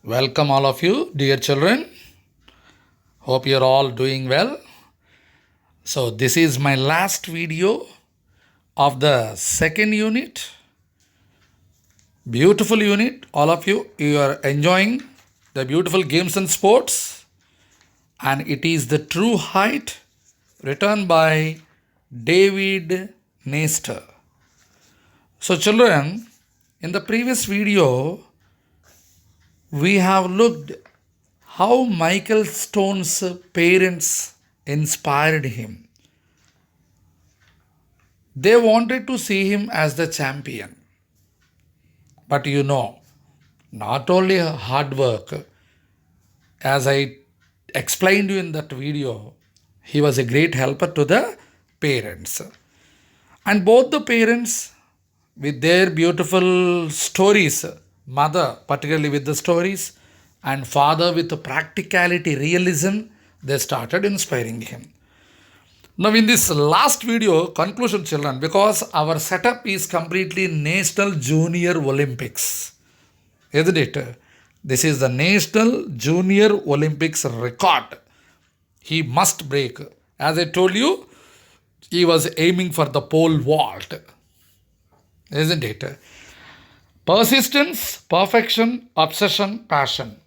Welcome, all of you, dear children. Hope you're all doing well. So, this is my last video of the second unit. Beautiful unit, all of you. You are enjoying the beautiful games and sports, and it is the true height written by David Nestor. So, children, in the previous video, we have looked how Michael Stone's parents inspired him. They wanted to see him as the champion. But not only hard work, as I explained you in that video, he was a great helper to the parents. And both the parents, with their beautiful stories, mother particularly with the stories, and father with the practicality, realism, they started inspiring him. Now, in this last video, conclusion, children, because our setup is completely National Junior Olympics, isn't it? This is the National Junior Olympics record. He must break. As I told you, he was aiming for the pole vault, isn't it? Persistence, perfection, obsession, passion.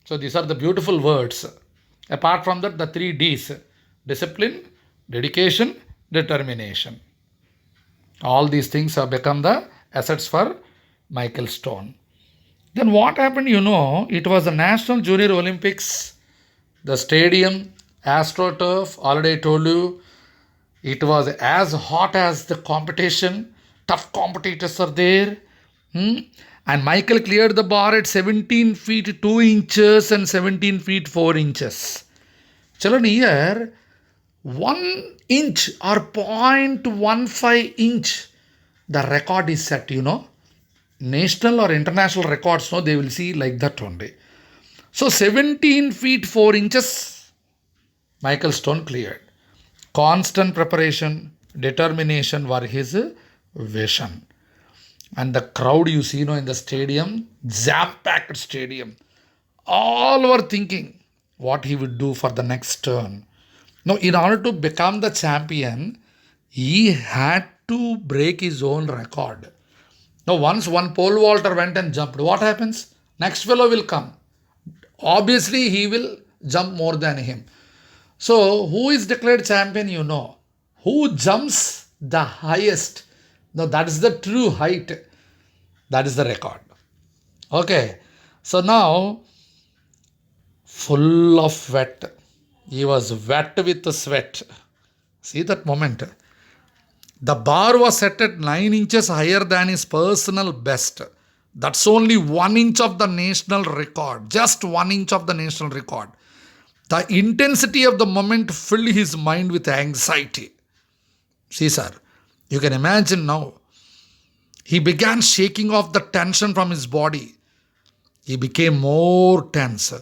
So these are the beautiful words. Apart from that, the 3 Ds: discipline, dedication, determination. All these things have become the assets for Michael Stone. Then what happened? It was the National Junior Olympics, the stadium, AstroTurf, already I told you, it was as hot as the competition. Tough competitors are there. And Michael cleared the bar at 17 feet 2 inches and 17 feet 4 inches. Children, here 1 inch or 0.15 inch, the record is set, National or international records, they will see like that only. So 17 feet 4 inches, Michael Stone cleared. Constant preparation, determination were his vision. And the crowd you see in the stadium, jam-packed stadium, all were thinking what he would do for the next turn. Now, in order to become the champion, he had to break his own record. Now, once one pole vaulter went and jumped, what happens? Next fellow will come. Obviously, he will jump more than him. So, who is declared champion? Who jumps the highest? Now, that is the true height. That is the record. Okay. So now, full of wet. He was wet with the sweat. See that moment. The bar was set at 9 inches higher than his personal best. That's only 1 inch of the national record. Just 1 inch of the national record. The intensity of the moment filled his mind with anxiety. See, sir, you can imagine now. He began shaking off the tension from his body. He became more tense.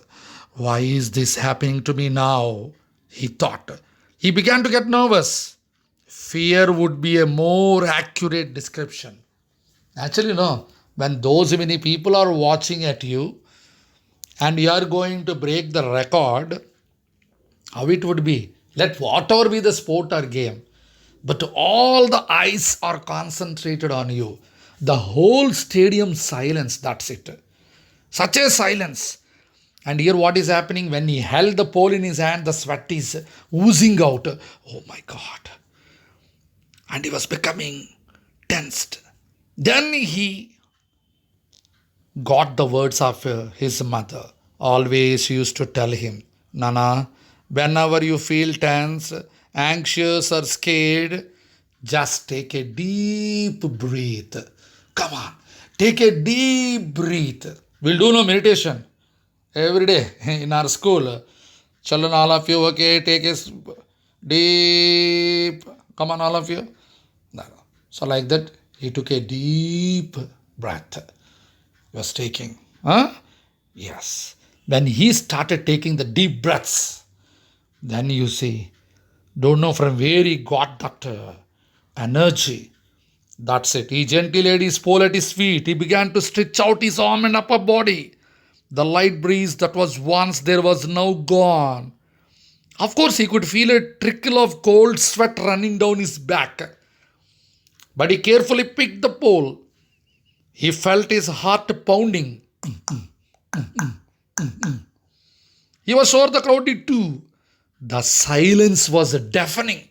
Why is this happening to me now? He thought. He began to get nervous. Fear would be a more accurate description. Actually, when those many people are watching at you and you are going to break the record, how it would be? Let whatever be the sport or game, but all the eyes are concentrated on you. The whole stadium silence, that's it. Such a silence. And here what is happening? When he held the pole in his hand, the sweat is oozing out. Oh my God. And he was becoming tensed. Then he got the words of his mother. Always used to tell him, Nana, whenever you feel tense, anxious or scared, just take a deep breath. Come on, take a deep breath. We'll do no meditation every day in our school. Children, all of you, okay, take a deep, come on, all of you. No. So like that, he took a deep breath. He was taking. Yes. When he started taking the deep breaths, then you see, don't know from where he got that energy. That's it. He gently laid his pole at his feet. He began to stretch out his arm and upper body. The light breeze that was once there was now gone. Of course, he could feel a trickle of cold sweat running down his back. But he carefully picked the pole. He felt his heart pounding. He was sure the crowd did too. The silence was deafening.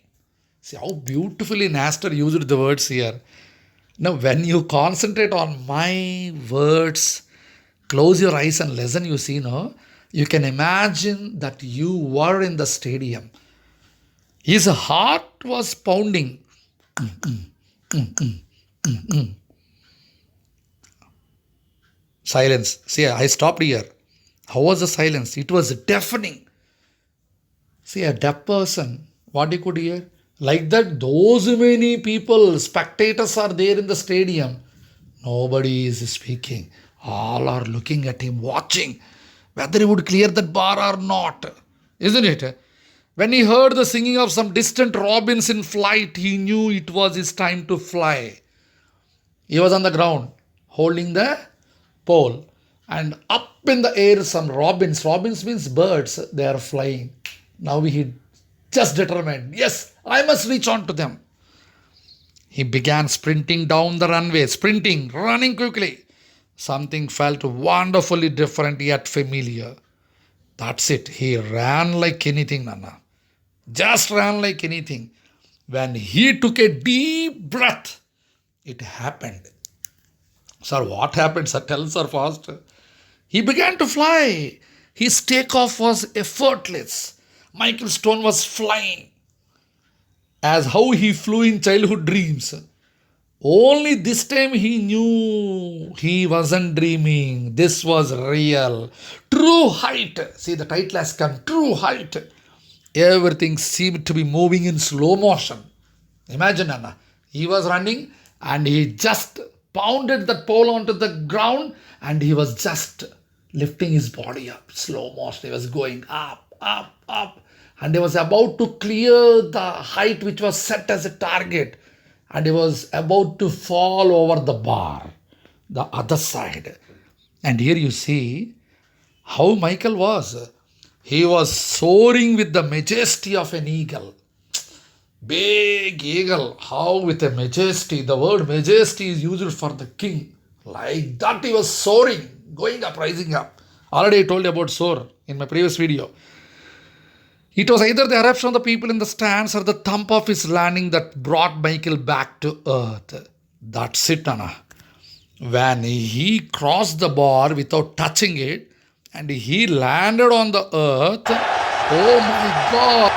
See how beautifully Nastor used the words here. Now, when you concentrate on my words, close your eyes and listen, you see, no? You can imagine that you were in the stadium. His heart was pounding. Silence. See, I stopped here. How was the silence? It was deafening. See, a deaf person, what he could hear? Like that, those many people, spectators are there in the stadium. Nobody is speaking. All are looking at him, watching whether he would clear that bar or not. Isn't it? When he heard the singing of some distant robins in flight, he knew it was his time to fly. He was on the ground, holding the pole. And up in the air, some robins. Robins means birds. They are flying. Now he just determined, yes, I must reach on to them. He began sprinting down the runway, sprinting, running quickly. Something felt wonderfully different yet familiar. That's it. He ran like anything, Nana. Just ran like anything. When he took a deep breath, it happened. Sir, what happened, sir? Tell sir fast. He began to fly. His takeoff was effortless. Michael Stone was flying as how he flew in childhood dreams. Only this time he knew he wasn't dreaming. This was real. True height. See, the title has come. True height. Everything seemed to be moving in slow motion. Imagine, Anna. He was running and he just pounded that pole onto the ground and he was just lifting his body up. Slow motion. He was going up, up, up. And he was about to clear the height which was set as a target. And he was about to fall over the bar, the other side. And here you see how Michael was. He was soaring with the majesty of an eagle. Big eagle, how with a majesty. The word majesty is used for the king. Like that he was soaring, going up, rising up. Already I told you about soar in my previous video. It was either the eruption of the people in the stands or the thump of his landing that brought Michael back to earth. That's it, Anna. When he crossed the bar without touching it and he landed on the earth, oh my God!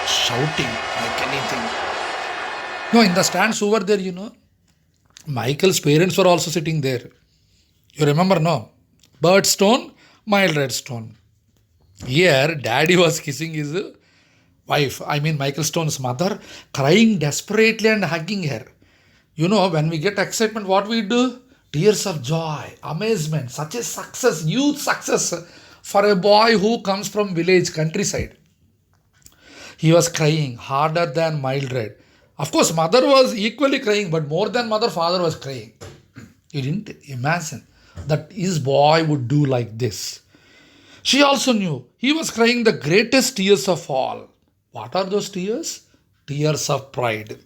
Shouting like anything. No, in the stands over there, Michael's parents were also sitting there. You remember, no? Birdstone, Mildred Stone. Here, daddy was kissing his wife, Michael Stone's mother, crying desperately and hugging her. When we get excitement, what we do? Tears of joy, amazement, such a success, huge success for a boy who comes from village, countryside. He was crying harder than Mildred. Of course, mother was equally crying, but more than mother, father was crying. He didn't imagine that his boy would do like this. She also knew he was crying the greatest tears of all. What are those tears? Tears of pride.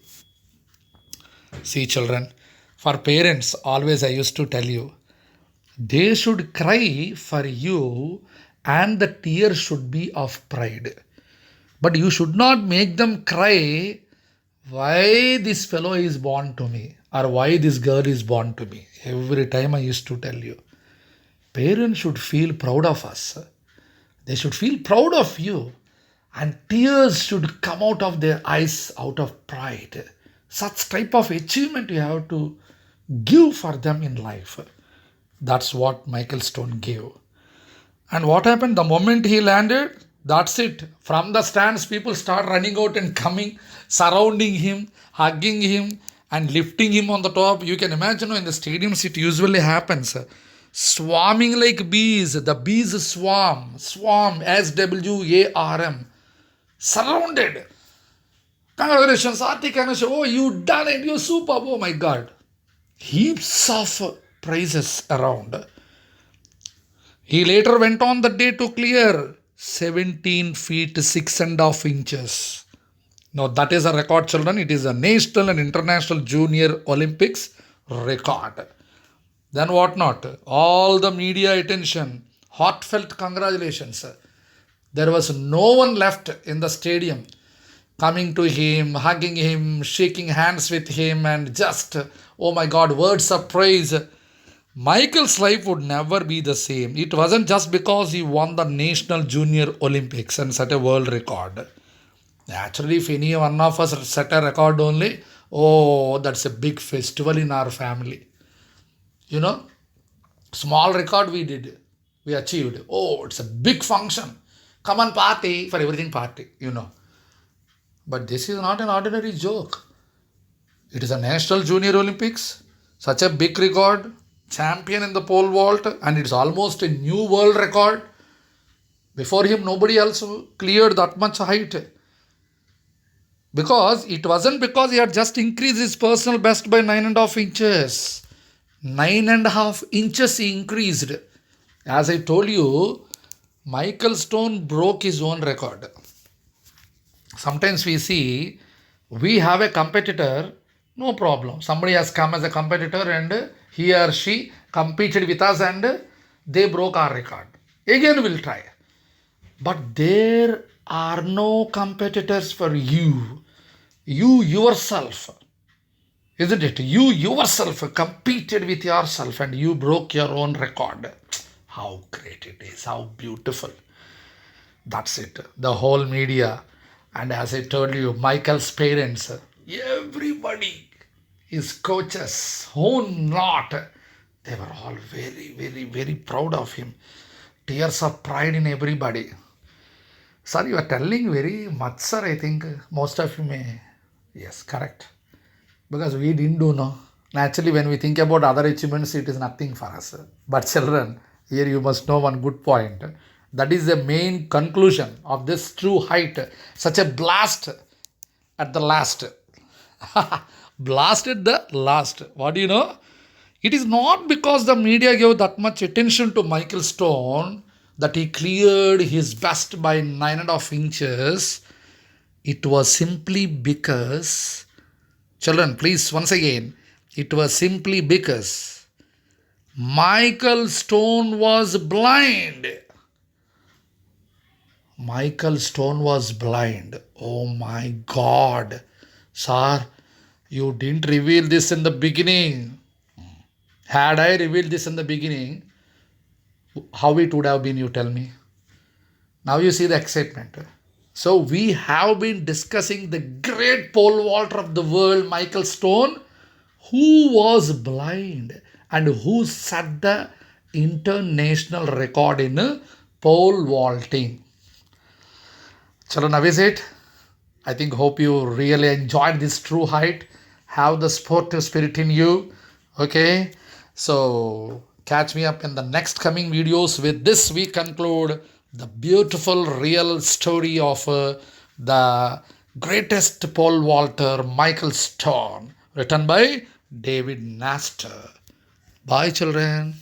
See, children, for parents, always I used to tell you, they should cry for you and the tears should be of pride. But you should not make them cry, why this fellow is born to me or why this girl is born to me. Every time I used to tell you. Parents should feel proud of us. They should feel proud of you. And tears should come out of their eyes out of pride. Such type of achievement you have to give for them in life. That's what Michael Stone gave. And what happened? The moment he landed, that's it. From the stands, people start running out and coming, surrounding him, hugging him, and lifting him on the top. You can imagine in the stadiums it usually happens. Swarming like bees. The bees swarm, SWARM. Surrounded. Congratulations, Artik. Oh, you done it. You're superb. Oh my God. Heaps of prizes around. He later went on that day to clear 17 feet 6.5 inches. Now that is a record, children. It is a national and international junior Olympics record. Then what not? All the media attention, heartfelt congratulations. There was no one left in the stadium coming to him, hugging him, shaking hands with him, and just, oh my God, words of praise. Michael's life would never be the same. It wasn't just because he won the National Junior Olympics and set a world record. Naturally, if any one of us set a record only, oh, that's a big festival in our family. You know, small record we achieved. Oh, it's a big function. Come on, party, for everything party. But this is not an ordinary joke. It is a National Junior Olympics, such a big record, champion in the pole vault, and it's almost a new world record. Before him, nobody else cleared that much height. Because it wasn't because he had just increased his personal best by 9.5 inches. 9.5 inches he increased. As I told you, Michael Stone broke his own record. Sometimes we see we have a competitor, no problem. Somebody has come as a competitor and he or she competed with us and they broke our record. Again, we'll try. But there are no competitors for you. You yourself, isn't it? You yourself competed with yourself and you broke your own record. How great it is, how beautiful. That's it. The whole media. And as I told you, Michael's parents, everybody, his coaches, who not, they were all very, very, very proud of him. Tears of pride in everybody. Sir, you are telling very much, sir. I think most of you may. Yes, correct. Because we didn't do no. Naturally, when we think about other achievements, it is nothing for us. But children, here you must know one good point. That is the main conclusion of this true height. Such a blast at the last. Blast at the last. What do you know? It is not because the media gave that much attention to Michael Stone that he cleared his best by 9.5 inches. It was simply because, children, please, once again, it was simply because Michael Stone was blind. Michael Stone was blind. Oh my God. Sir, you didn't reveal this in the beginning. Had I revealed this in the beginning, how it would have been, you tell me. Now you see the excitement. So we have been discussing the great pole vaulter of the world, Michael Stone, who was blind and who set the international record in pole vaulting. Chalo, now is it? I think hope you really enjoyed this true height. Have the sportive spirit in you. Okay. So catch me up in the next coming videos. With this, we conclude the beautiful real story of the greatest pole vaulter, Michael Stone, written by David Nastor. Bye, children.